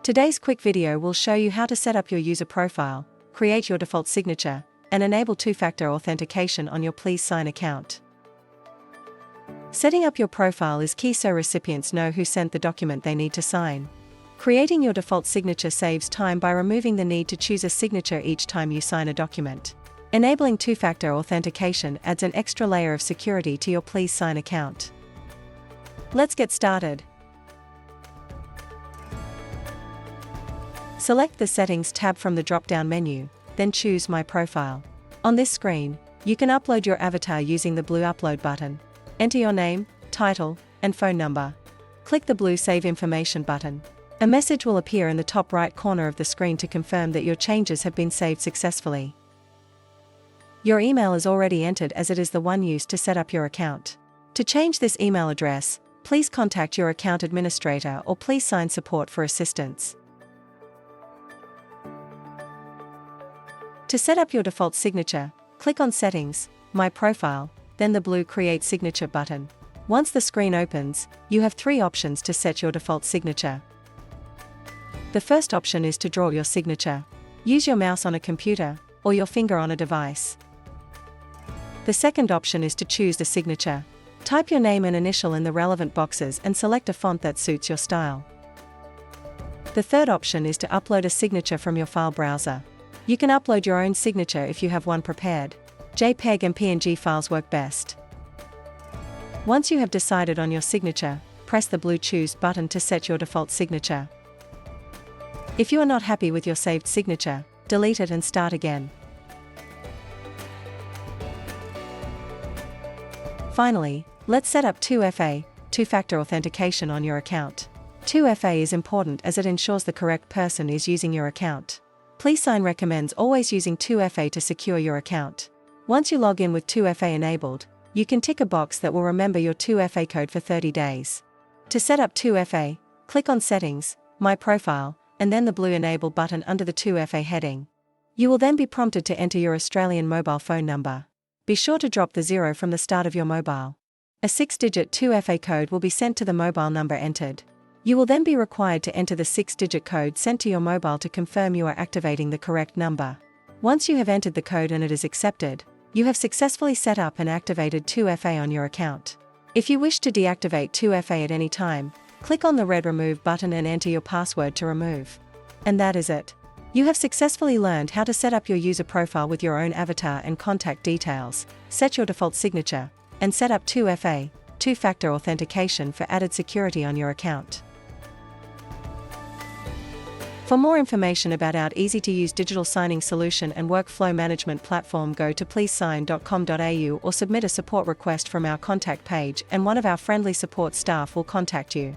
Today's quick video will show you how to set up your user profile, create your default signature, and enable two-factor authentication on your PleaseSign account. Setting up your profile is key so recipients know who sent the document they need to sign. Creating your default signature saves time by removing the need to choose a signature each time you sign a document. Enabling two-factor authentication adds an extra layer of security to your PleaseSign account. Let's get started. Select the Settings tab from the drop-down menu, then choose My Profile. On this screen, you can upload your avatar using the blue Upload button. Enter your name, title, and phone number. Click the blue Save Information button. A message will appear in the top right corner of the screen to confirm that your changes have been saved successfully. Your email is already entered as it is the one used to set up your account. To change this email address, please contact your account administrator or PleaseSign support for assistance. To set up your default signature, click on Settings, My Profile, then the blue Create Signature button. Once the screen opens, you have three options to set your default signature. The first option is to draw your signature. Use your mouse on a computer, or your finger on a device. The second option is to choose the signature. Type your name and initial in the relevant boxes and select a font that suits your style. The third option is to upload a signature from your file browser. You can upload your own signature if you have one prepared. JPEG and PNG files work best. Once you have decided on your signature, press the blue Choose button to set your default signature. If you are not happy with your saved signature, delete it and start again. Finally, let's set up 2FA, two-factor authentication on your account. 2FA is important as it ensures the correct person is using your account. PleaseSign recommends always using 2FA to secure your account. Once you log in with 2FA enabled, you can tick a box that will remember your 2FA code for 30 days. To set up 2FA, click on Settings, My Profile, and then the blue Enable button under the 2FA heading. You will then be prompted to enter your Australian mobile phone number. Be sure to drop the 0 from the start of your mobile. A 6-digit 2FA code will be sent to the mobile number entered. You will then be required to enter the 6-digit code sent to your mobile to confirm you are activating the correct number. Once you have entered the code and it is accepted, you have successfully set up and activated 2FA on your account. If you wish to deactivate 2FA at any time, click on the red Remove button and enter your password to remove. And that is it. You have successfully learned how to set up your user profile with your own avatar and contact details, set your default signature, and set up 2FA, two-factor authentication for added security on your account. For more information about our easy-to-use digital signing solution and workflow management platform, go to pleasesign.com.au or submit a support request from our contact page and one of our friendly support staff will contact you.